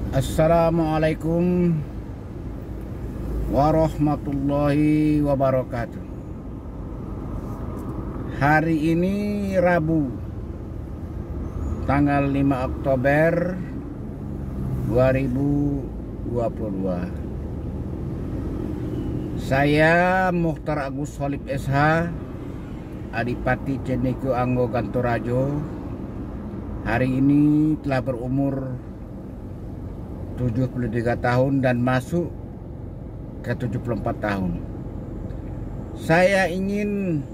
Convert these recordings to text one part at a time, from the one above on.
Assalamualaikum warahmatullahi wabarakatuh. Hari ini Rabu, tanggal 5 Oktober 2022. Saya Mukhtar Agus Holib SH, Adipati Cendekiu Anggo Gantorajo, hari ini telah berumur 73 tahun dan masuk ke 74 tahun. Saya ingin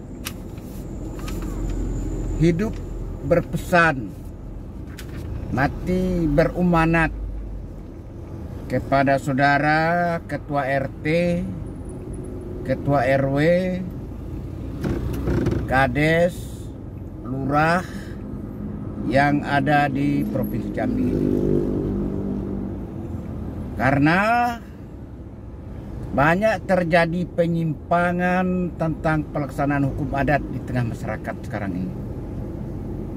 hidup berpesan, mati berumanat kepada saudara Ketua RT, Ketua RW, Kades, Lurah yang ada di Provinsi Jambi ini. Karena banyak terjadi penyimpangan tentang pelaksanaan hukum adat di tengah masyarakat sekarang ini.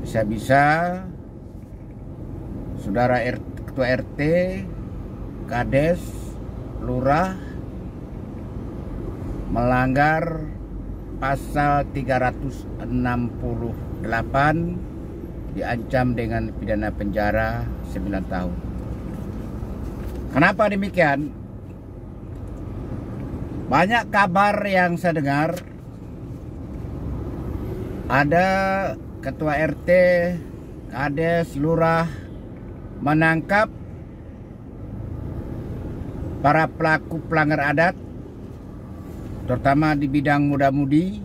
Bisa-bisa saudara Ketua RT, Kades, Lurah melanggar pasal 368, diancam dengan pidana penjara 9 tahun. Kenapa demikian? Banyak kabar yang saya dengar, ada Ketua RT, Kades, Lurah menangkap para pelaku pelanggar adat, terutama di bidang muda-mudi,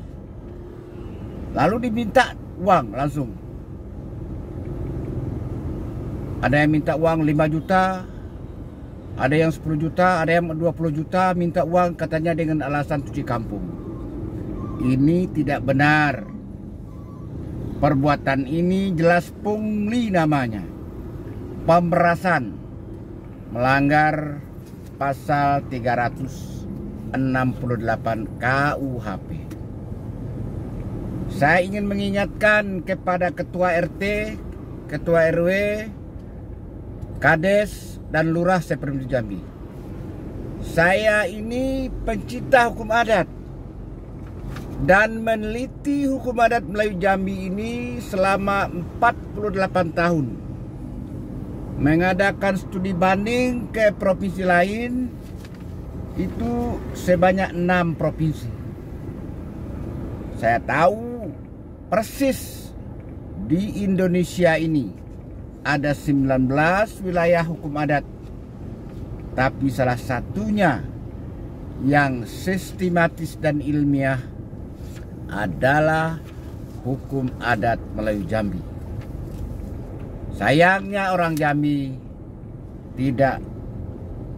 lalu diminta uang langsung. Ada yang minta uang 5 juta, ada yang 10 juta, ada yang 20 juta minta uang, katanya dengan alasan cuci kampung. Ini tidak benar. Perbuatan ini jelas pungli namanya. Pemerasan, melanggar pasal 368 KUHP. Saya ingin mengingatkan kepada Ketua RT, Ketua RW, Kades, dan Lurah seprovinsi Jambi. Saya ini pencinta hukum adat dan meneliti hukum adat Melayu Jambi ini selama 48 tahun. Mengadakan studi banding ke provinsi lain itu sebanyak 6 provinsi. Saya tahu persis di Indonesia ini ada 19 wilayah hukum adat, tapi salah satunya yang sistematis dan ilmiah adalah hukum adat Melayu Jambi. Sayangnya orang Jambi tidak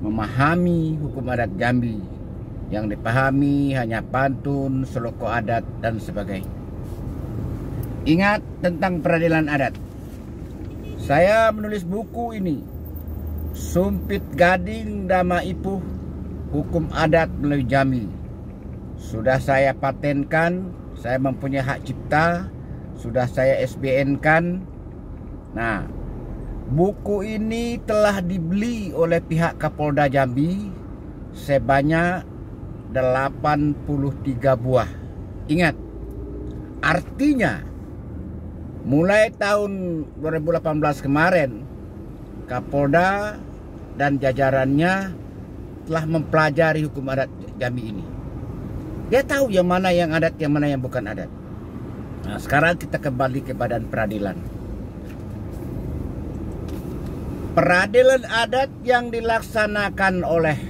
memahami hukum adat Jambi. Yang dipahami hanya pantun, seloko adat, dan sebagainya. Ingat tentang peradilan adat. Saya menulis buku ini, Sumpit Gading Dama Ipuh, Hukum Adat Melayu Jambi. Sudah saya patenkan, saya mempunyai hak cipta, sudah saya SBN-kan. Nah, buku ini telah dibeli oleh pihak Kapolda Jambi sebanyak 83 buah. Ingat, artinya mulai tahun 2018 kemarin, Kapolda dan jajarannya telah mempelajari hukum adat Jambi ini. Dia tahu yang mana yang adat, yang mana yang bukan adat. Nah, sekarang kita kembali ke badan peradilan. Peradilan adat yang dilaksanakan oleh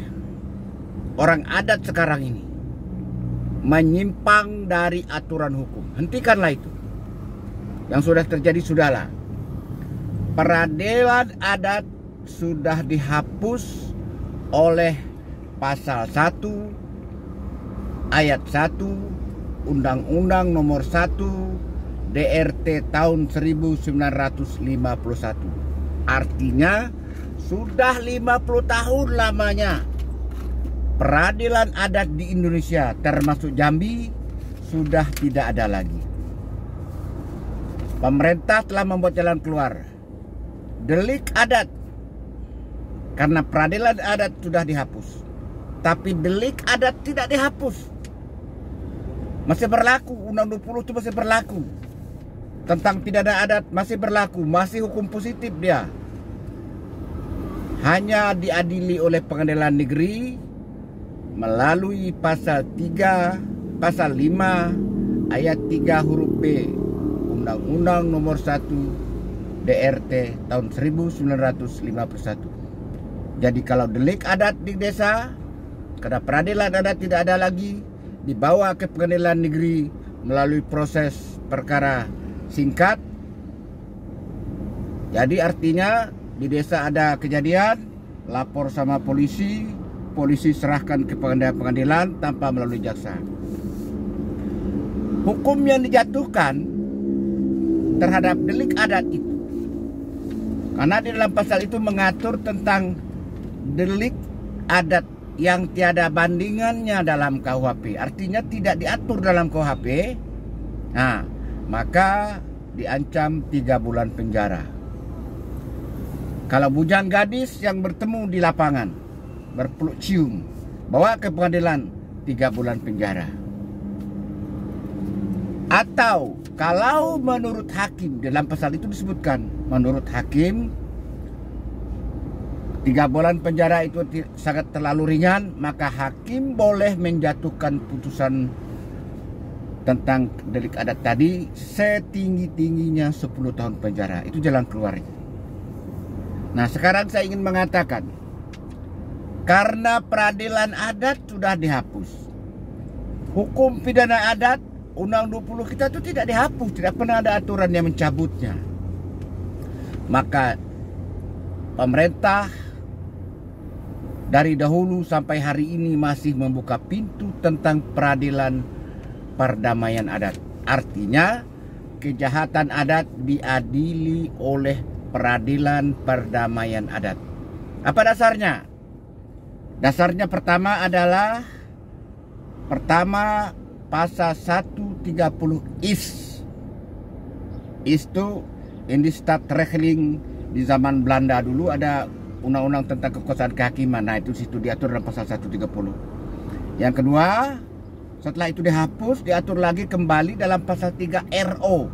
orang adat sekarang ini menyimpang dari aturan hukum. Hentikanlah itu. Yang sudah terjadi sudahlah. Peradilan adat sudah dihapus oleh pasal 1 ayat 1 Undang-Undang Nomor 1 DRT tahun 1951. Artinya sudah 50 tahun lamanya peradilan adat di Indonesia, termasuk Jambi, sudah tidak ada lagi. Pemerintah telah membuat jalan keluar. Delik adat Karena peradilan adat sudah dihapus, tapi delik adat tidak dihapus. Masih berlaku, Undang 20 itu masih berlaku. Tentang pidana adat masih berlaku, masih hukum positif dia. Hanya diadili oleh pengadilan negeri melalui pasal 3, pasal 5, ayat 3 huruf B Undang-Undang nomor 1 DRT tahun 1951. Jadi kalau delik adat di desa, karena peradilan adat tidak ada lagi, dibawa ke pengadilan negeri melalui proses perkara singkat. Jadi artinya di desa ada kejadian, lapor sama polisi, polisi serahkan ke pengadilan tanpa melalui jaksa. Hukum yang dijatuhkan terhadap delik adat itu, karena di dalam pasal itu mengatur tentang delik adat yang tiada bandingannya dalam KUHP, artinya tidak diatur dalam KUHP, nah maka diancam 3 bulan penjara. Kalau bujang gadis yang bertemu di lapangan berpeluk cium, bawa ke pengadilan 3 bulan penjara. Atau kalau menurut hakim, dalam pasal itu disebutkan menurut hakim 3 bulan penjara itu sangat terlalu ringan, maka hakim boleh menjatuhkan putusan tentang delik adat tadi setinggi-tingginya 10 tahun penjara. Itu jalan keluarnya. Nah, sekarang saya ingin mengatakan, karena peradilan adat sudah dihapus, hukum pidana adat Undang 20 kita itu tidak dihapus, tidak pernah ada aturan yang mencabutnya. Maka pemerintah dari dahulu sampai hari ini masih membuka pintu tentang peradilan perdamaian adat. Artinya kejahatan adat diadili oleh peradilan perdamaian adat. Apa dasarnya? Dasarnya pertama adalah pasal 130 IS itu Indistatregeling. Di zaman Belanda dulu ada undang-undang tentang kekuasaan kehakiman. Nah, itu situ diatur dalam pasal 130. Yang kedua, setelah itu dihapus, diatur lagi kembali dalam pasal 3 RO,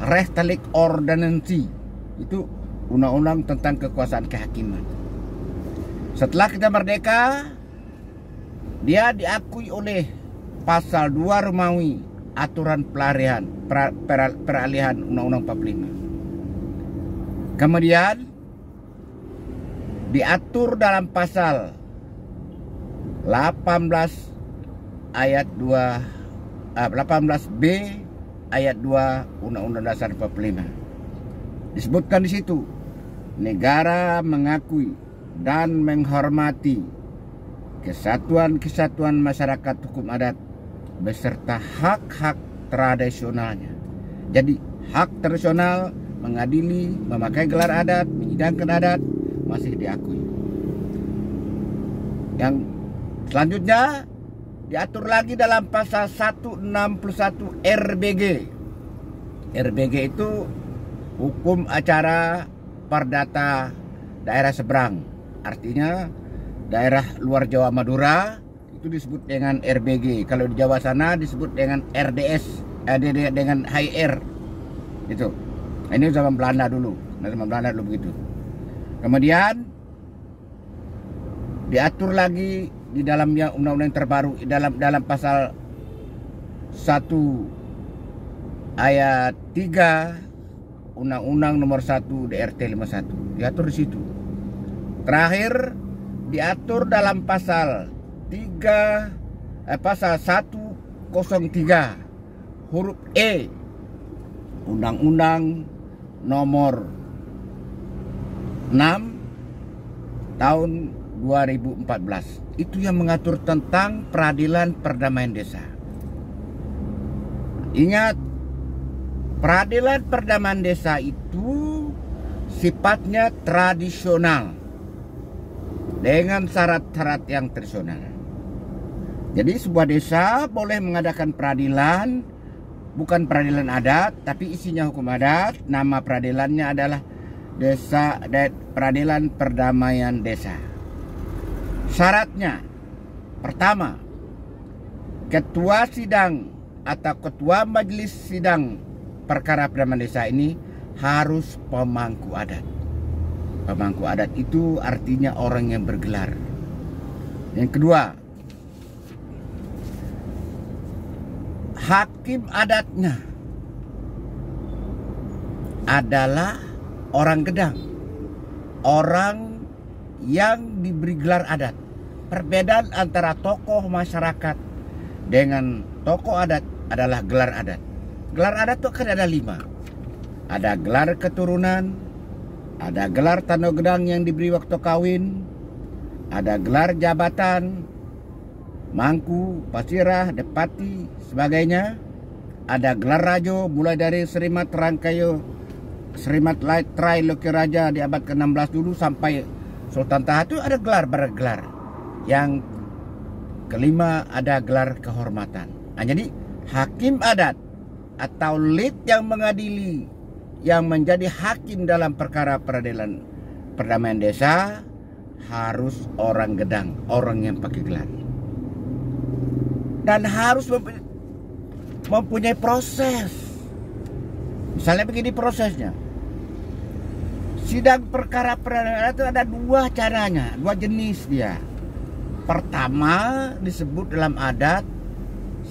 Rechtelijk Ordonnantie. Itu undang-undang tentang kekuasaan kehakiman. Setelah kita merdeka, dia diakui oleh pasal 2 Romawi, aturan peralihan Undang-Undang 45. Kemudian diatur dalam pasal 18 ayat 18B ayat 2 Undang-Undang Dasar 45. Disebutkan di situ, negara mengakui dan menghormati kesatuan-kesatuan masyarakat hukum adat beserta hak-hak tradisionalnya. Jadi hak tradisional mengadili, memakai gelar adat, menyidangkan adat masih diakui. Yang selanjutnya diatur lagi dalam pasal 161 RBG. RBG itu hukum acara perdata daerah seberang. Artinya daerah luar Jawa Madura itu disebut dengan RBG. Kalau di Jawa sana disebut dengan RDS, dengan HR. Itu. Ini zaman Belanda dulu. Begitu. Kemudian diatur lagi di dalamnya undang-undang terbaru dalam pasal 1 ayat 3 Undang-Undang nomor 1 DRT 51. Diatur di situ. Terakhir diatur dalam pasal 103 huruf E Undang-Undang nomor 6 tahun 2014. Itu yang mengatur tentang peradilan perdamaian desa. Ingat, peradilan perdamaian desa itu sifatnya tradisional dengan syarat-syarat yang tradisional. Jadi sebuah desa boleh mengadakan peradilan, bukan peradilan adat, tapi isinya hukum adat. Nama peradilannya adalah peradilan perdamaian desa. Syaratnya, pertama, ketua sidang atau ketua majelis sidang perkara perdamaian desa ini harus pemangku adat. Pemangku adat itu artinya orang yang bergelar. Yang kedua, hakim adatnya adalah orang Gedang, orang yang diberi gelar adat. Perbedaan antara tokoh masyarakat dengan tokoh adat adalah gelar adat. Gelar adat itu kan ada 5. Ada gelar keturunan, ada gelar Tano Gedang yang diberi waktu kawin, ada gelar jabatan, mangku, pasirah, depati, sebagainya. Ada gelar rajo mulai dari Serimat Rangkayo, Serimat Trai Loki Raja di abad ke-16 dulu sampai Sultan Taha itu ada gelar bergelar. Yang kelima ada gelar kehormatan. Nah, jadi hakim adat atau lead yang mengadili, yang menjadi hakim dalam perkara peradilan perdamaian desa harus orang Gedang, orang yang pakai gelar. Dan harus mempunyai proses. Misalnya begini prosesnya. Sidang perkara perdamaian itu ada 2 caranya, 2 jenis dia. Pertama disebut dalam adat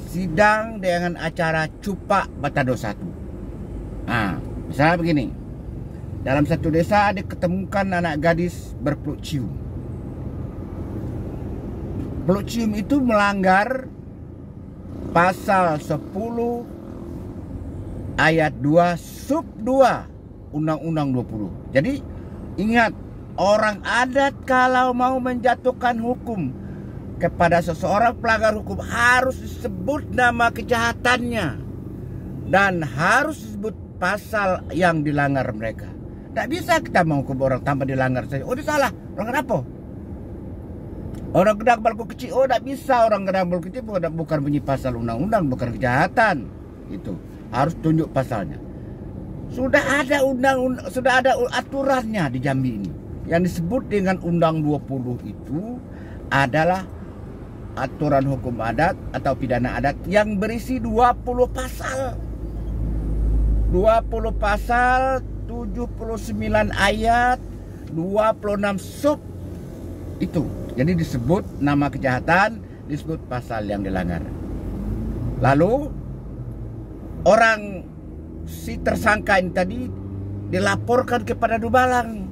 sidang dengan acara cupak batado 1. Nah, misalnya begini. Dalam satu desa diketemukan anak gadis berpeluk cium. Peluk cium itu melanggar pasal 10 ayat 2 sub 2 Undang-Undang 20. Jadi ingat, orang adat kalau mau menjatuhkan hukum kepada seseorang pelanggar hukum harus disebut nama kejahatannya dan harus disebut pasal yang dilanggar mereka. Tak bisa kita menghukum orang tanpa dilanggar saja. Oh, dia salah. Orang kenapa? Orang Gedang balku kecil. Oh, tak bisa. Orang Gedang balku kecil bukan bunyi pasal undang-undang, bukan kejahatan. Itu harus tunjuk pasalnya. Sudah ada sudah ada aturannya di Jambi ini. Yang disebut dengan Undang 20 itu adalah aturan hukum adat atau pidana adat yang berisi 20 pasal. 20 pasal, 79 ayat, 26 sub itu. Jadi disebut nama kejahatan, disebut pasal yang dilanggar. Lalu orang si tersangka ini tadi dilaporkan kepada Dubalang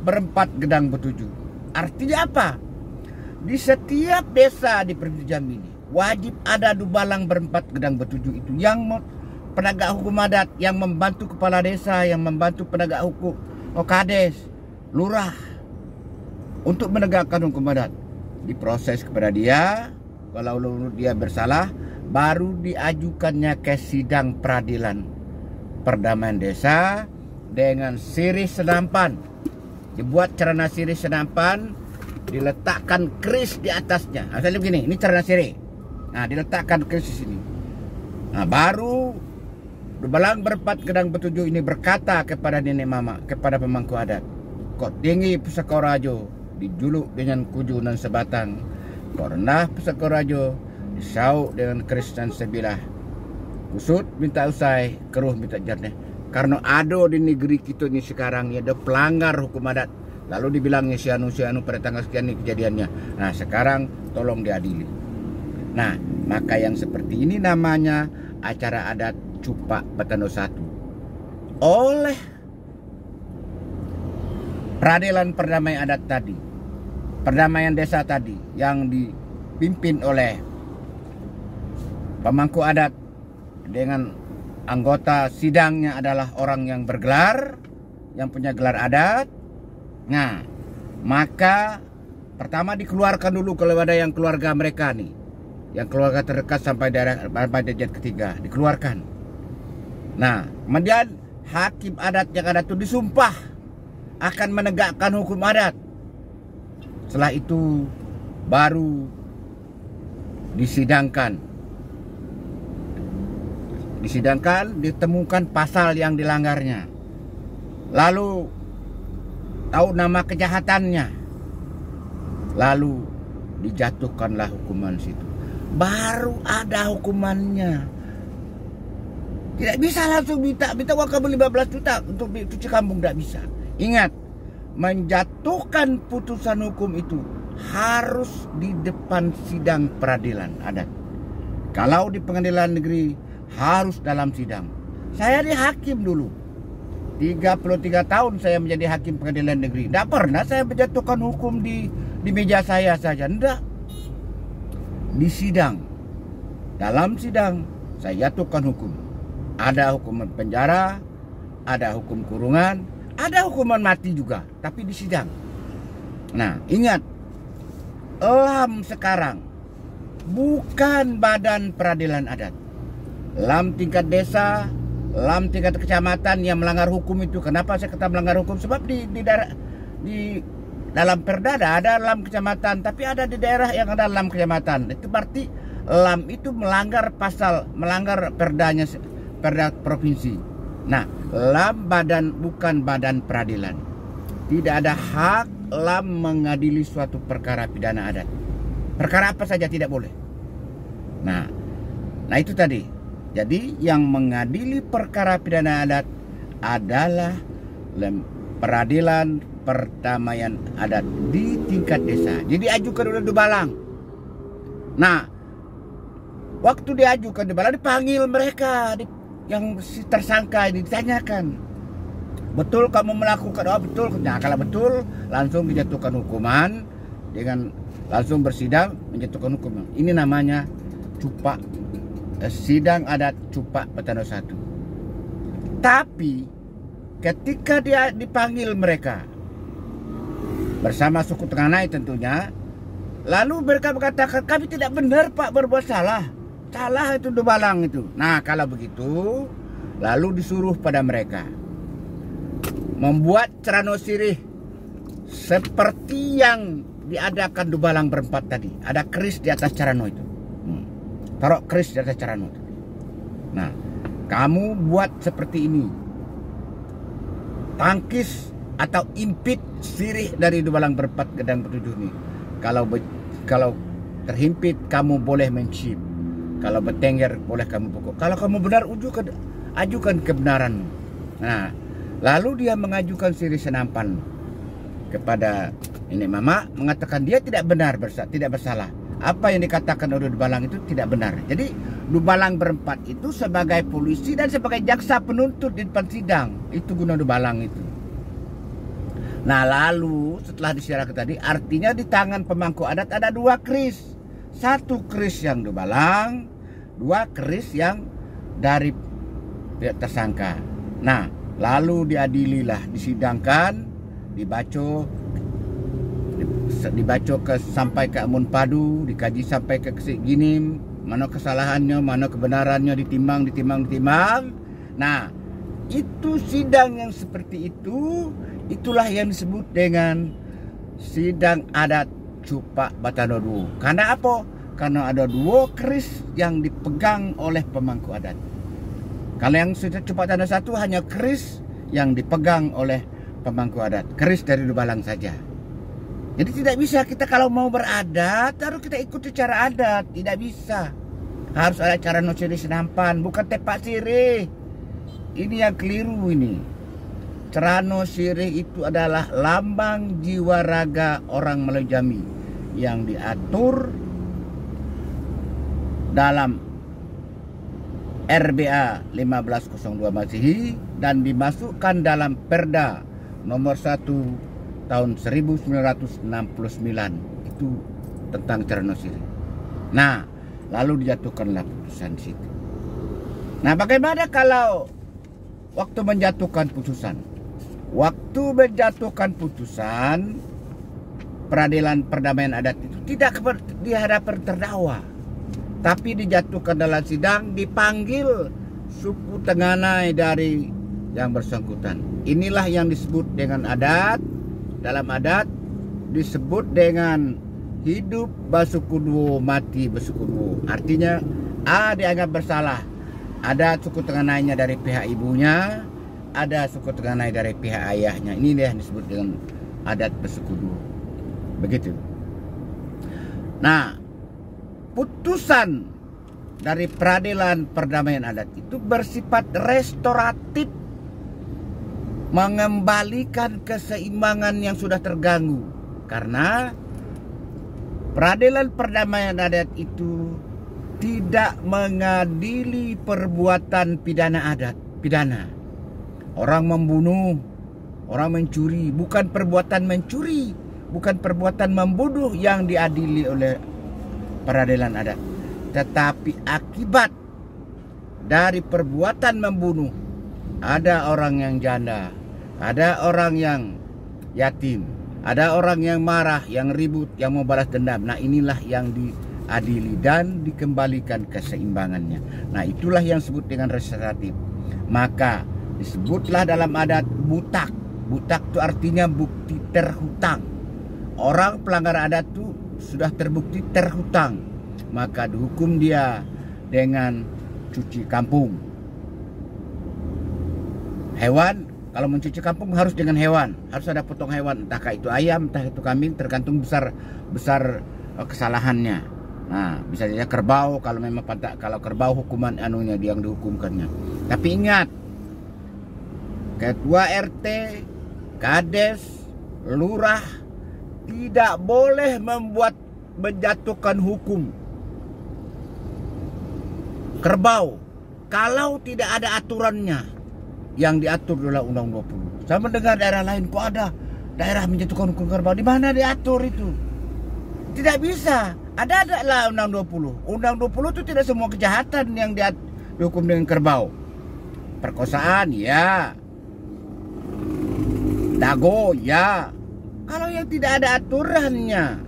berempat Gedang bertujuh. Artinya apa? Di setiap desa di Provinsi Jambi ini wajib ada Dubalang berempat Gedang bertujuh itu yang penegak hukum adat, yang membantu kepala desa, yang membantu penegak hukum, kades, lurah untuk menegakkan hukum adat. Diproses kepada dia, kalau dia bersalah baru diajukannya ke sidang peradilan perdamaian desa dengan sirih senampan. Dibuat cerana sirih senampan, diletakkan keris di atasnya. Misalnya begini, ini cerana sirih. Nah, diletakkan keris di sini. Nah, baru Dubalang berempat Gedang bertujuh ini berkata kepada nenek mama, kepada pemangku adat, kok tinggi pusaka rajo dijuluk dengan kuju dan sebatang, kok rendah pusaka rajo disauk dengan keris dan sebilah, kusut minta usai, keruh minta jernih. Karena ada di negeri kita ini sekarang ada pelanggar hukum adat, lalu dibilangnya si anu pada tanggal sekian ini kejadiannya. Nah, sekarang tolong diadili. Nah, maka yang seperti ini namanya acara adat cupak batado 1 oleh peradilan perdamaian adat tadi, perdamaian desa tadi yang dipimpin oleh pemangku adat dengan anggota sidangnya adalah orang yang bergelar, yang punya gelar adat. Nah, maka pertama dikeluarkan dulu kalau ada yang keluarga mereka nih, yang keluarga terdekat sampai derajat ketiga dikeluarkan. Nah, kemudian hakim adat yang ada itu disumpah akan menegakkan hukum adat. Setelah itu baru disidangkan, ditemukan pasal yang dilanggarnya. Lalu tahu nama kejahatannya, lalu dijatuhkanlah hukuman situ. Baru ada hukumannya. Tidak bisa langsung minta uang kamu 15 juta untuk cuci kampung, tidak bisa. Ingat, menjatuhkan putusan hukum itu harus di depan sidang peradilan adat. Kalau di pengadilan negeri harus dalam sidang. Saya di hakim dulu. 33 tahun saya menjadi hakim pengadilan negeri. Tidak pernah saya menjatuhkan hukum di meja saya saja. Tidak. Di sidang. Dalam sidang saya jatuhkan hukum. Ada hukuman penjara, ada hukum kurungan, ada hukuman mati juga, tapi di sidang. Nah, ingat, LAM sekarang bukan badan peradilan adat. LAM tingkat desa, LAM tingkat kecamatan yang melanggar hukum itu. Kenapa saya kata melanggar hukum? Sebab di dalam perda ada LAM kecamatan, tapi ada di daerah yang ada LAM kecamatan. Itu berarti LAM itu melanggar perdanya, perda provinsi. Nah, LAM bukan badan peradilan. Tidak ada hak LAM mengadili suatu perkara pidana adat. Perkara apa saja tidak boleh. Nah itu tadi. Jadi yang mengadili perkara pidana adat adalah peradilan perdamaian adat di tingkat desa. Jadi ajukan oleh Dubalang. Nah, waktu diajukan Dubalang dipanggil mereka, yang si tersangka ini ditanyakan, betul kamu melakukan? Oh betul. Nah kalau betul langsung dijatuhkan hukuman dengan langsung bersidang menjatuhkan hukuman. Ini namanya Cupak, sidang adat Cupak Batano 1. Tapi ketika dia dipanggil mereka bersama suku Tenganai tentunya, lalu mereka mengatakan kami tidak benar Pak berbuat salah. Salah itu Dubalang itu. Nah kalau begitu lalu disuruh pada mereka membuat cerano sirih seperti yang diadakan Dubalang berempat tadi. Ada keris di atas cerano itu. Taruh keris di atas cerano itu. Nah kamu buat seperti ini. Tangkis atau impit sirih dari Dubalang berempat gedang bertujuh ini. Kalau terhimpit kamu boleh mencip. Kalau bertengger boleh kamu pukul. Kalau kamu benar ajukan kebenaran. Nah, lalu dia mengajukan sirih senampan kepada ini Mama, mengatakan dia tidak benar, tidak bersalah. Apa yang dikatakan oleh Dubalang itu tidak benar. Jadi Dubalang berempat itu sebagai polisi dan sebagai jaksa penuntut di depan sidang. Itu guna Dubalang itu. Nah lalu setelah disyaratkan tadi, artinya di tangan pemangku adat ada 2 keris. 1 keris yang Dubalang, 2 keris yang dari pihak tersangka. Nah, lalu diadililah, disidangkan, dibaco sampai ke Amun Padu, dikaji sampai ke Ginim, mana kesalahannya, mana kebenarannya, ditimbang. Nah, itu sidang yang seperti itu, itulah yang disebut dengan sidang adat Cupak Batano 2. Karena apa? Karena ada 2 keris yang dipegang oleh pemangku adat. Kalau yang sudah Cupak Batano 1 hanya keris yang dipegang oleh pemangku adat, keris dari Dubalang saja. Jadi tidak bisa kita kalau mau beradat harus kita ikuti cara adat, tidak bisa. Harus ada cara no sirih senampan, bukan tepak sirih. Ini yang keliru ini. Cerano sirih itu adalah lambang jiwa raga orang Melayu Jambi yang diatur dalam RBA 1502 Masehi dan dimasukkan dalam Perda nomor 1 tahun 1969. Itu tentang cerano sirih. Nah, lalu dijatuhkanlah putusan situ. Nah, bagaimana kalau waktu menjatuhkan putusan? Waktu menjatuhkan putusan peradilan perdamaian adat itu tidak di hadapan terdakwa, tapi dijatuhkan dalam sidang, dipanggil suku Tenganai dari yang bersangkutan. Inilah yang disebut dengan adat. Dalam adat disebut dengan hidup basukuduo, mati basukuduo. Artinya A dianggap bersalah. Ada suku Tenganainya dari pihak ibunya, ada suku Tenganan dari pihak ayahnya. Ini dia yang disebut dengan adat bersekutu. Begitu. Nah, putusan dari peradilan perdamaian adat itu bersifat restoratif, mengembalikan keseimbangan yang sudah terganggu. Karena peradilan perdamaian adat itu tidak mengadili perbuatan pidana adat, pidana. Orang membunuh, orang mencuri, bukan perbuatan mencuri, bukan perbuatan membunuh yang diadili oleh peradilan adat, tetapi akibat dari perbuatan membunuh. Ada orang yang janda, ada orang yang yatim, ada orang yang marah, yang ribut, yang mau balas dendam. Nah, inilah yang diadili dan dikembalikan keseimbangannya. Nah, itulah yang disebut dengan restoratif. Maka disebutlah dalam adat butak. Butak itu artinya bukti terhutang. Orang pelanggar adat itu sudah terbukti terhutang, maka dihukum dia dengan cuci kampung. Hewan, kalau mencuci kampung harus dengan hewan, harus ada potong hewan, entah itu ayam, entah itu kambing, tergantung besar kesalahannya. Nah, bisa saja kerbau, kalau memang kalau kerbau hukuman anunya dia yang dihukumkannya. Tapi ingat, ketua RT, kades, lurah tidak boleh menjatuhkan hukum kerbau kalau tidak ada aturannya yang diatur dalam Undang 20. Saya mendengar daerah lain kok ada daerah menjatuhkan hukum kerbau. Di mana diatur itu? Tidak bisa. Ada lah Undang 20. Undang 20 itu tidak semua kejahatan yang dihukum dengan kerbau. Perkosaan ya, dago ya. Kalau yang tidak ada aturannya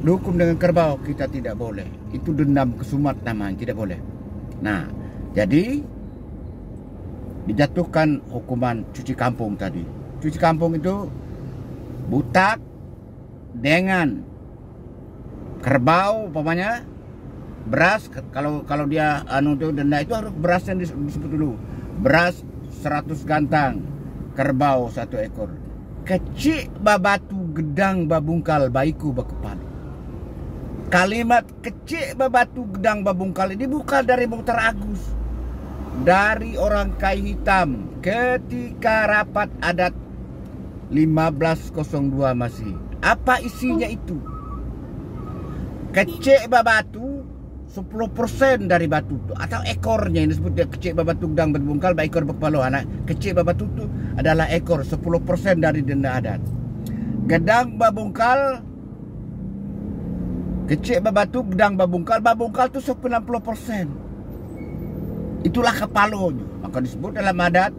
dihukum dengan kerbau, kita tidak boleh. Itu dendam kesumat namanya, tidak boleh. Nah, jadi dijatuhkan hukuman cuci kampung tadi. Cuci kampung itu butak dengan kerbau, umpamanya beras. Kalau dia itu denda itu harus beras yang disebut dulu. Beras 100 gantang, kerbau 1 ekor. Kecik babatu gedang babungkal baiku bakepal. Kalimat kecik babatu gedang babungkal ini bukan dari Mukhtar Agus, dari orang Kai Hitam ketika rapat adat 1502 masih. Apa isinya itu? Kecik babatu 10% dari batu itu, atau ekornya ini disebut dia kecik babatu gedang babungkal baikor bakepalo. Anak kecik babatu itu adalah ekor, 10% dari denda adat. Gedang babungkal, kecik babatu gedang babungkal, babungkal itu 90%. Itulah kepalonya. Maka disebut dalam adat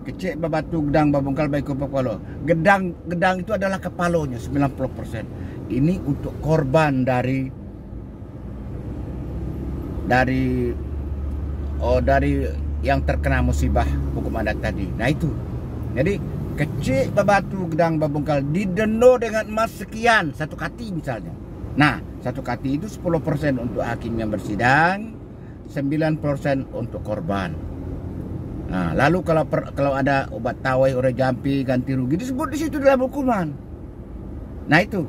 kecik babatu gedang babungkal baikor bakepalo. Gedang itu adalah kepalonya 90%. Ini untuk korban dari yang terkena musibah hukum adat tadi. Nah itu. Jadi kecik babatu gedang babungkal didenda dengan emas sekian, 1 kati misalnya. Nah, 1 kati itu 10% untuk hakim yang bersidang, 9% untuk korban. Nah, lalu kalau ada obat tawai, ore jampi, ganti rugi disebut di situ dalam hukuman. Nah itu.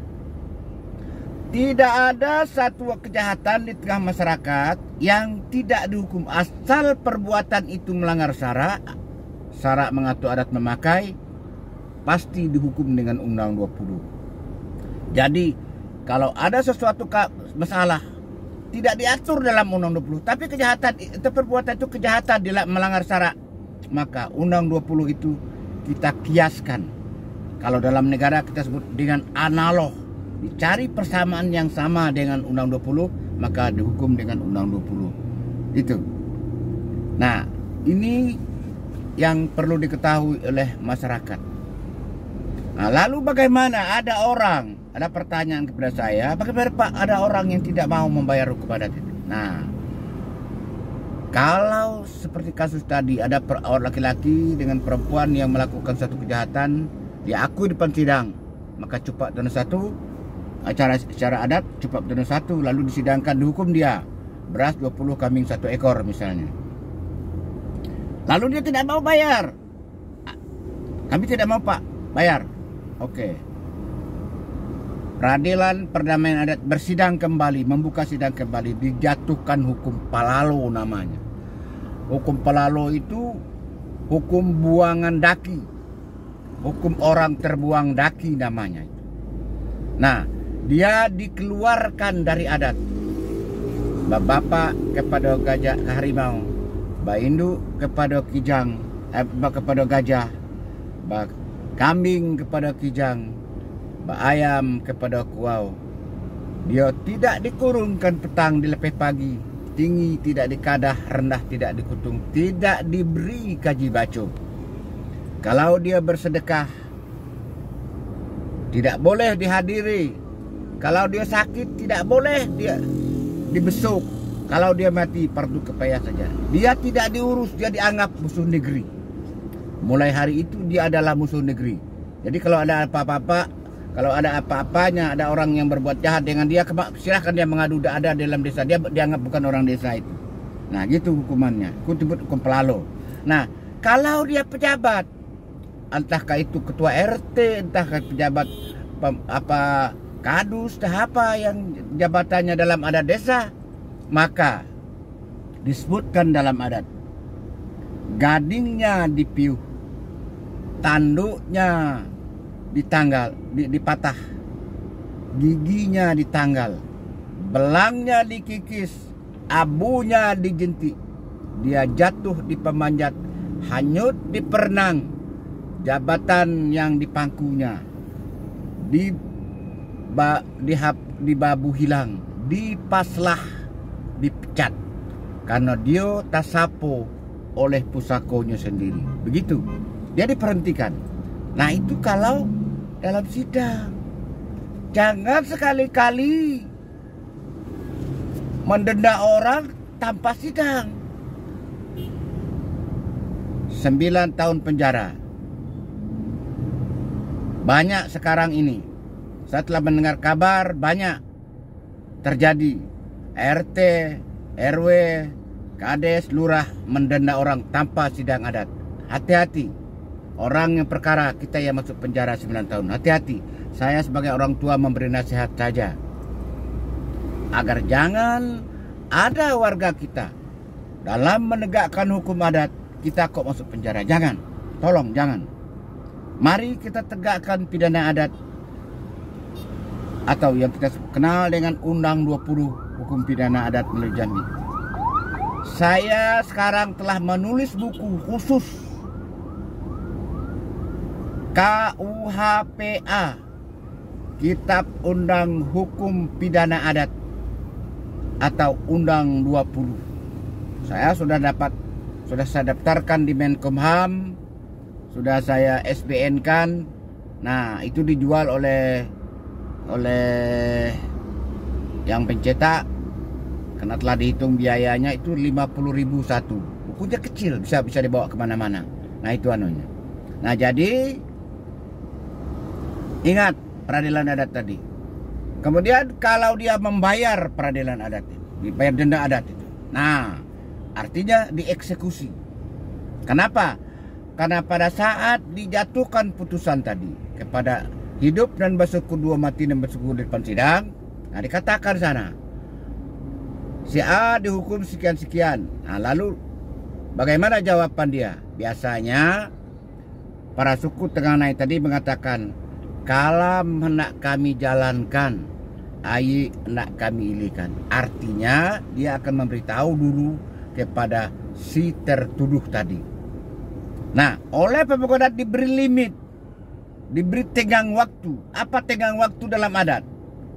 Tidak ada satu kejahatan di tengah masyarakat yang tidak dihukum asal perbuatan itu melanggar syarak mengatur adat memakai, pasti dihukum dengan Undang 20. Jadi kalau ada sesuatu masalah tidak diatur dalam Undang 20, tapi kejahatan itu perbuatan itu kejahatan melanggar syarak, maka Undang 20 itu kita kiaskan. Kalau dalam negara kita sebut dengan analog. Dicari persamaan yang sama dengan Undang 20, maka dihukum dengan Undang 20. Itu. Nah, ini yang perlu diketahui oleh masyarakat. Nah, lalu bagaimana ada pertanyaan kepada saya, bagaimana Pak ada orang yang tidak mau membayar hukum adat itu? Nah, kalau seperti kasus tadi ada orang laki-laki dengan perempuan yang melakukan satu kejahatan, diakui di depan sidang, maka cepat dan 1 secara adat cepat denda 1, lalu disidangkan, dihukum dia beras 20, kambing 1 ekor misalnya. Lalu dia tidak mau bayar, Kami tidak mau Pak, bayar. Oke. Peradilan Perdamaian Adat bersidang kembali, membuka sidang kembali, dijatuhkan hukum Palalo namanya. Hukum Palalo itu hukum buangan daki, hukum orang terbuang daki namanya. Nah, dia dikeluarkan dari adat. Bapak kepada gajah harimau, Indu kepada kijang, kepada gajah, kambing kepada kijang, ayam kepada kuau. Dia tidak dikurungkan petang dilepeh pagi, tinggi tidak dikadah, rendah tidak dikutung, tidak diberi kaji baco. Kalau dia bersedekah tidak boleh dihadiri. Kalau dia sakit tidak boleh dia dibesuk. Kalau dia mati fardu kifayah saja. Dia tidak diurus, dia dianggap musuh negeri. Mulai hari itu dia adalah musuh negeri. Jadi kalau ada apa-apa, kalau ada apa-apanya, ada orang yang berbuat jahat dengan dia, silahkan dia mengadu, ada dalam desa. Dia dianggap bukan orang desa itu. Nah gitu hukumannya. Itu disebut hukum Palalo. Nah kalau dia pejabat, entahkah itu ketua RT, entahkah pejabat apa kadus, entah apa yang jabatannya dalam adat desa, maka disebutkan dalam adat, gadingnya dipiuh, tanduknya ditanggal, dipatah, giginya ditanggal, belangnya dikikis, abunya dijentik, dia jatuh di pemanjat, hanyut di perenang, jabatan yang dipangkunya dibabu hilang, dipaslah, dipecat karena dia tasapo oleh pusakonya sendiri. Begitu, dia diperhentikan. Nah itu kalau dalam sidang. Jangan sekali-kali mendenda orang tanpa sidang. 9 tahun penjara. Banyak sekarang ini. Saya telah mendengar kabar banyak terjadi. RT, RW, Kades, Lurah mendenda orang tanpa sidang adat. Hati-hati. Orang yang perkara kita yang masuk penjara 9 tahun. Hati-hati. Saya sebagai orang tua memberi nasihat saja. Agar jangan ada warga kita dalam menegakkan hukum adat kita kok masuk penjara. Jangan. Tolong jangan. Mari kita tegakkan pidana adat atau yang kita kenal dengan Undang 20 Hukum Pidana Adat Melalui Jambi. Saya sekarang telah menulis buku khusus KUHPA, Kitab Undang Hukum Pidana Adat atau Undang 20. Saya sudah saya daftarkan di Menkumham, sudah saya SBN kan. Nah, itu dijual oleh yang pencetak, karena telah dihitung biayanya itu 50.000 satu. Bukunya kecil, bisa dibawa kemana-mana. Nah itu anunya. Nah jadi ingat peradilan adat tadi. Kemudian kalau dia membayar peradilan adat, dibayar denda adat itu, nah artinya dieksekusi. Kenapa? Karena pada saat dijatuhkan putusan tadi kepada hidup dan bersuku dua, mati dan bersuku di depan sidang, nah dikatakan sana si A dihukum sekian-sekian. Nah lalu bagaimana jawaban dia? Biasanya para suku Tenganan tadi mengatakan, kalau hendak kami jalankan, ayi hendak kami ilikan. Artinya dia akan memberitahu dulu kepada si tertuduh tadi. Nah oleh pemohon adat diberi limit, diberi tenggang waktu. Apa tenggang waktu dalam adat?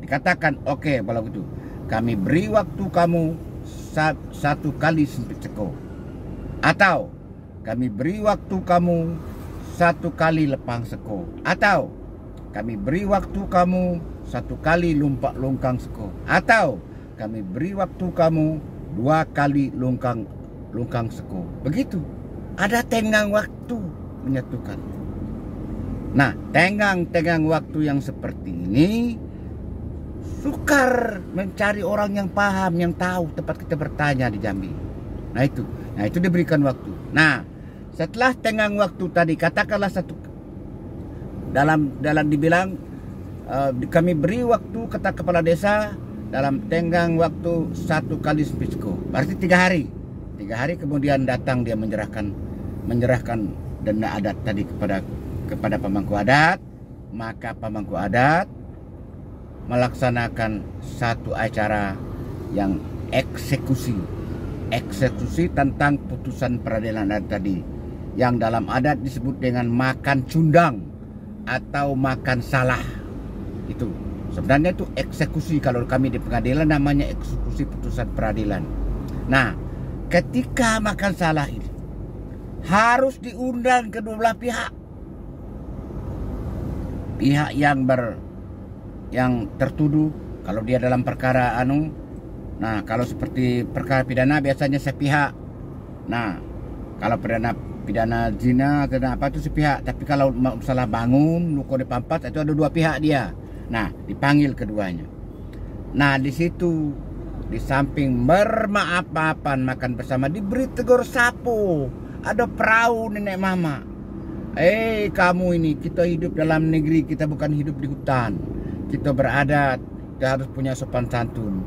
Dikatakan, oke, kalau gitu kami beri waktu kamu 1 kali sempit seko, atau kami beri waktu kamu 1 kali lepang seko, atau kami beri waktu kamu 1 kali lumpak lungkang seko, atau kami beri waktu kamu 2 kali lungkang seko. Begitu. Ada tenggang waktu menyatukan. Nah, tenggang waktu yang seperti ini sukar mencari orang yang paham, yang tahu tempat kita bertanya di Jambi. Nah itu diberikan waktu. Nah, setelah tenggang waktu tadi, katakanlah dalam dibilang kami beri waktu kata kepala desa dalam tenggang waktu 1 kali spisko, berarti 3 hari. 3 hari kemudian datang dia menyerahkan dana adat tadi kepada pemangku adat. Maka pemangku adat melaksanakan satu acara yang eksekusi tentang putusan peradilan adat tadi, yang dalam adat disebut dengan makan cundang atau makan salah. Itu sebenarnya itu eksekusi, kalau kami di pengadilan namanya eksekusi putusan peradilan. Nah, ketika makan salah ini harus diundang kedua belah pihak. Pihak yang tertuduh, kalau dia dalam perkara nah kalau seperti perkara pidana biasanya sepihak. Nah, kalau pidana zina atau apa itu sepihak, tapi kalau masalah bangun luka dipampas itu ada 2 pihak dia. Nah, dipanggil keduanya. Nah, di situ di samping bermaaf-maafan makan bersama diberi tegur sapu. Ada perahu nenek mama. Kamu ini, kita hidup dalam negeri, kita bukan hidup di hutan. Kita beradat, kita harus punya sopan santun.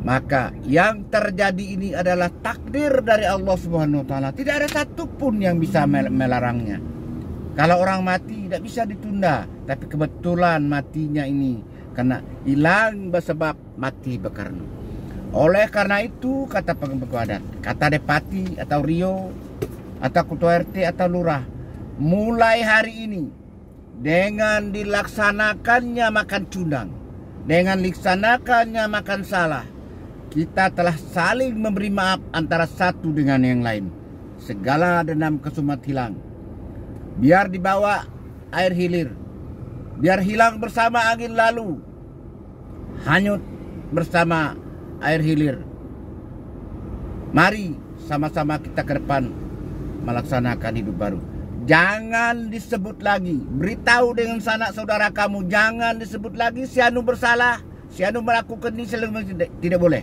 Maka yang terjadi ini adalah takdir dari Allah Subhanahu wa taala. Tidak ada satupun yang bisa melarangnya. Kalau orang mati tidak bisa ditunda, tapi kebetulan matinya ini karena hilang sebab mati bekarena. Oleh karena itu, kata pemangku adat, kata Depati atau Rio atau Ketua RT atau Lurah, mulai hari ini dengan dilaksanakannya makan cundang, dengan dilaksanakannya makan salah, kita telah saling memberi maaf antara satu dengan yang lain. Segala dendam kesumat hilang. Biar dibawa air hilir, biar hilang bersama angin lalu, hanyut bersama air hilir. Mari sama-sama kita ke depan melaksanakan hidup baru. Jangan disebut lagi, beritahu dengan sanak saudara kamu, jangan disebut lagi si anu bersalah, si anu melakukan ini, tidak boleh.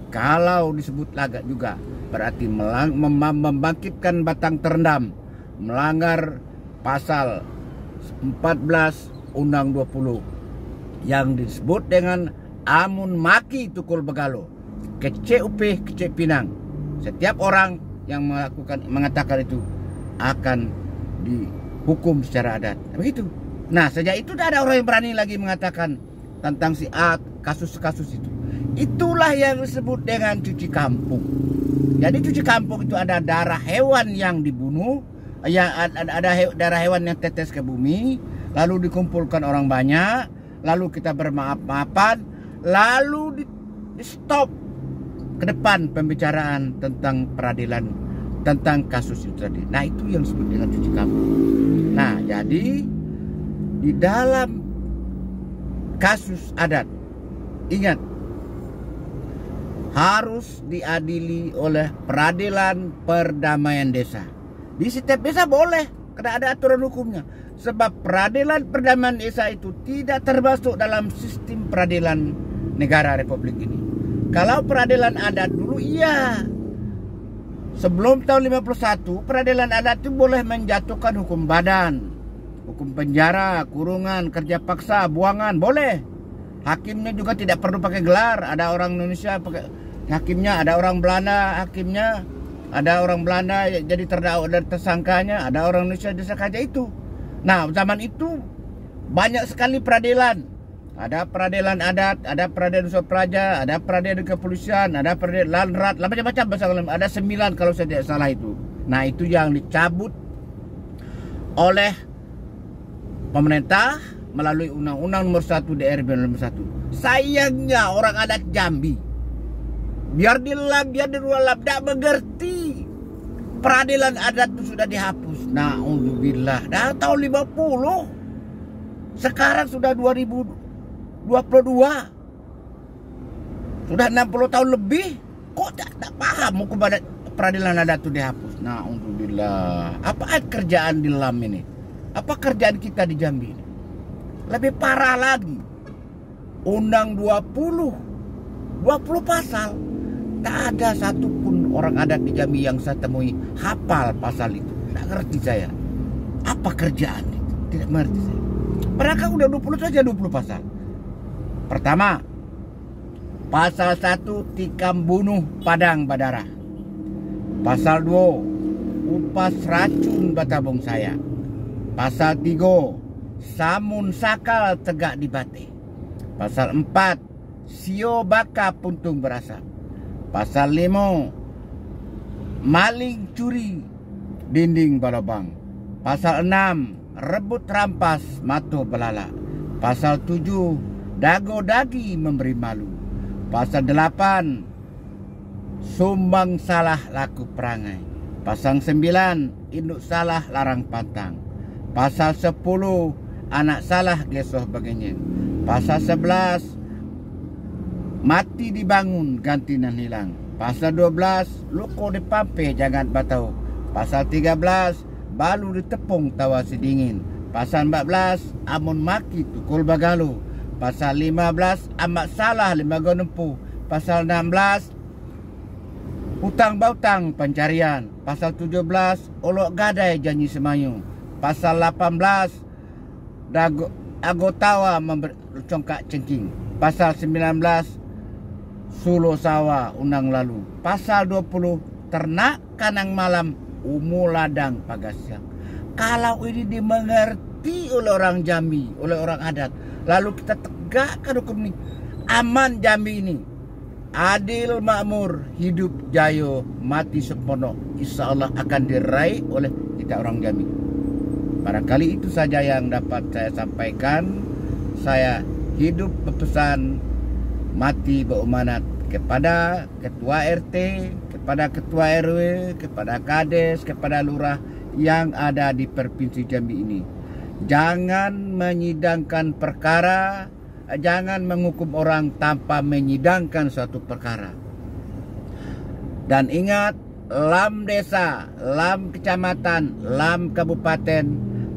Kalau disebut lagi juga berarti membangkitkan batang terendam, melanggar pasal 14 Undang 20 yang disebut dengan amun maki tukul begalo, kecek upih kecek pinang. Setiap orang yang mengatakan itu akan dihukum secara adat. Begitu. Nah, sejak itu tidak ada orang yang berani lagi mengatakan tentang si A, kasus-kasus itu. Itulah yang disebut dengan cuci kampung. Jadi cuci kampung itu ada darah hewan yang dibunuh, yang ada darah hewan yang tetes ke bumi, lalu dikumpulkan orang banyak, lalu kita bermaaf-maafan, lalu di stop ke depan pembicaraan tentang peradilan, tentang kasus itu tadi. Nah, itu yang disebut dengan cuci kampung. Nah, jadi di dalam kasus adat, ingat, harus diadili oleh peradilan perdamaian desa. Di setiap desa boleh, karena ada aturan hukumnya. Sebab peradilan perdamaian desa itu tidak termasuk dalam sistem peradilan negara Republik ini. Kalau peradilan adat dulu iya. Sebelum tahun 51, peradilan adat itu boleh menjatuhkan hukum badan, hukum penjara, kurungan, kerja paksa, buangan, boleh. Hakimnya juga tidak perlu pakai gelar. Ada orang Indonesia pakai hakimnya, ada orang Belanda hakimnya, ada orang Belanda jadi terdakwa dan tersangkanya, ada orang Indonesia tersangkanya itu. Nah, zaman itu banyak sekali peradilan. Ada peradilan adat, ada peradilan usaha praja, ada peradilan kepolisian, ada peradilan LANRAT, macam-macam bahasa. Ada 9 kalau saya tidak salah itu. Nah, itu yang dicabut oleh pemerintah melalui Undang-Undang Nomor 1 DRB Nomor 1. Sayangnya orang adat Jambi, biar dilam, biar dirualam, tidak mengerti. Peradilan adat itu sudah dihapus. Na'udzubillah. Dah tahun 50. Sekarang sudah 2022. Sudah 60 tahun lebih. Kok tak paham hukum peradilan adat itu dihapus? Na'udzubillah. Apa kerjaan di LAM ini? Apa kerjaan kita di Jambi ini? Lebih parah lagi. Undang 20 pasal. Tak ada satupun orang adat di Jambi yang saya temui hafal pasal itu. Tak ngerti saya. Apa kerjaan itu? Tidak mengerti saya. Padahal udah 20 saja 20 pasal. Pertama, pasal 1 tikam bunuh padang badarah. Pasal 2 upas racun batabong saya. Pasal 3 samun sakal tegak di bate. Pasal 4 sio baka puntung berasap. Pasal 5 maling curi dinding balabang. Pasal 6 rebut rampas mato belala. Pasal 7 dago dagi memberi malu. Pasal 8 sumbang salah laku perangai. Pasal 9 induk salah larang pantang. Pasal 10 anak salah gesoh begini. Pasal 11 mati dibangun ganti nan hilang. Pasal 12 luko dipampe jangan batau. Pasal 13 balu ditepung tawa sedingin. Pasal 14 amun maki tukul bagalu. Pasal 15 amat salah lembaga nempuh. Pasal 16 hutang bautang pencarian. Pasal 17 olok gadai janji semayu. Pasal 18 dago tawa memberi congkak cengking. Pasal 19 sulo sawa unang lalu. Pasal 20 ternak kanang malam umu ladang pagasyang. Kalau ini dimengerti oleh orang Jambi, oleh orang adat, lalu kita tegakkan hukum ini, aman Jambi ini, adil makmur, hidup jayo, mati sempurna, insya Allah akan diraih oleh kita orang Jambi. Barangkali itu saja yang dapat saya sampaikan. Saya hidup berpesan mati berumanat kepada ketua RT, kepada ketua RW, kepada kades, kepada lurah yang ada di Provinsi Jambi ini. Jangan menyidangkan perkara, jangan menghukum orang tanpa menyidangkan suatu perkara. Dan ingat, lam desa, lam kecamatan, lam kabupaten,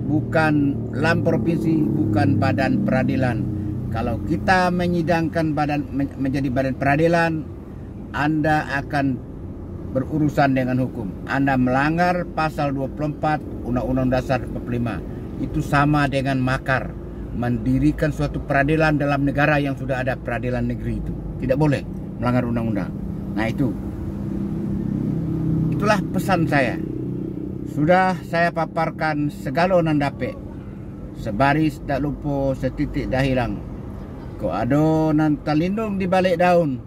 bukan lam provinsi, bukan badan peradilan. Kalau kita menyidangkan menjadi badan peradilan, Anda akan berurusan dengan hukum. Anda melanggar pasal 24 Undang-Undang Dasar 45. Itu sama dengan makar, mendirikan suatu peradilan dalam negara yang sudah ada peradilan negeri itu. Tidak boleh melanggar undang-undang. Nah itulah pesan saya. Sudah saya paparkan segala nandape. Sebaris tak lupa, setitik dah hilang. Ko ado nan talindung di balik daun,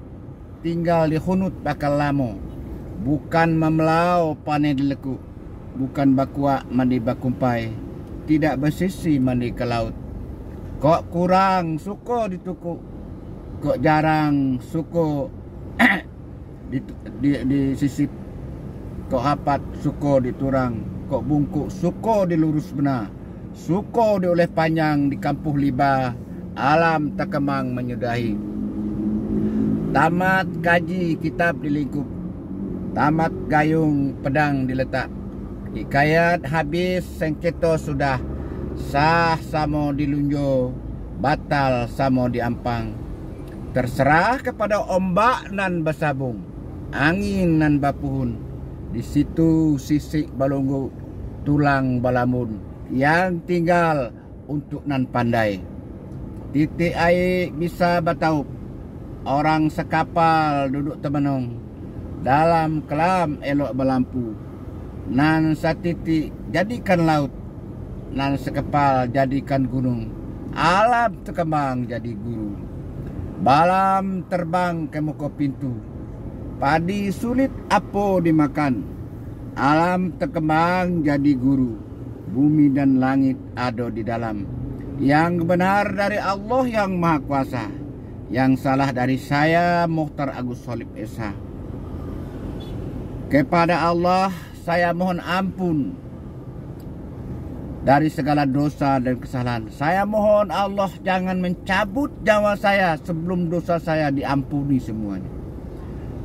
tinggal di hunut bakal lamo. Bukan memelau panen di lekuk, bukan bakuak mandi bakumpai, tidak bersisi mandi ke laut. Kok kurang suko ditukuk, kok jarang suko disisip, kok hapat suko diturang, kok bungkuk suko dilurus benar, suko dioleh panjang di kampuh libah, alam takemang menyudahi. Tamat kaji kitab dilingkup, tamat gayung pedang diletak, hikayat habis sengketo sudah, sah samo dilunjo, batal samo diampang. Terserah kepada ombak nan bersabung, angin nan bapuhun, di situ sisik balunggu, tulang balamun, yang tinggal untuk nan pandai. Titik air bisa bataup, orang sekapal duduk temenung, dalam kelam elok berlampu. Nan satitik jadikan laut, nan sekepal jadikan gunung, alam terkembang jadi guru. Balam terbang ke muka pintu, padi sulit apo dimakan, alam terkembang jadi guru. Bumi dan langit ada di dalam. Yang benar dari Allah yang Maha Kuasa, yang salah dari saya Mukhtar Agus Solib Esa. Kepada Allah saya mohon ampun dari segala dosa dan kesalahan. Saya mohon Allah jangan mencabut nyawa saya sebelum dosa saya diampuni semuanya.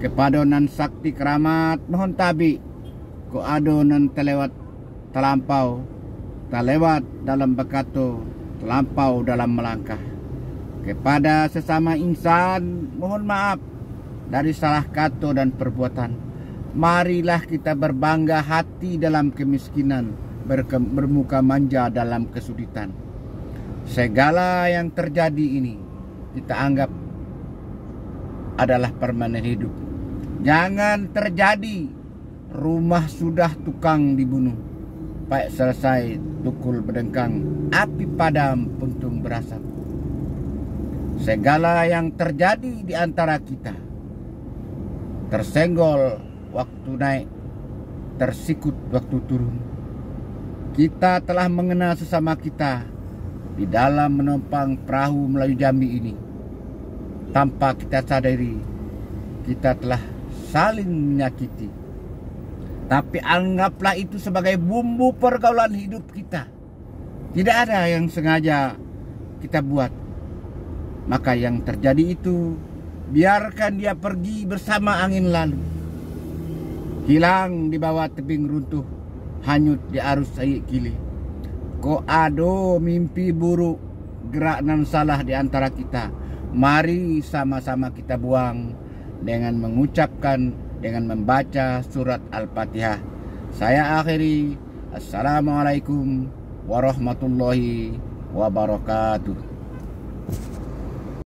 Kepada nan sakti keramat mohon tabi, ko ado nan terlewat terlampau, terlewat dalam bekato, terlampau dalam melangkah. Kepada sesama insan mohon maaf dari salah kata dan perbuatan. Marilah kita berbangga hati dalam kemiskinan, bermuka manja dalam kesulitan. Segala yang terjadi ini kita anggap adalah permanen hidup. Jangan terjadi rumah sudah tukang dibunuh, baik selesai tukul berdengkang, api padam puntung berasap. Segala yang terjadi di antara kita, tersenggol waktu naik, tersikut waktu turun. Kita telah mengenal sesama kita di dalam menopang perahu Melayu Jambi ini. Tanpa kita sadari, kita telah saling menyakiti. Tapi anggaplah itu sebagai bumbu pergaulan hidup kita. Tidak ada yang sengaja kita buat. Maka yang terjadi itu, biarkan dia pergi bersama angin lalu. Hilang di bawah tebing runtuh, hanyut di arus air kili. Ko ado mimpi buruk, gerak nan salah di antara kita. Mari sama-sama kita buang dengan mengucapkan, dengan membaca surat Al-Fatihah. Saya akhiri. Assalamualaikum warahmatullahi wabarakatuh.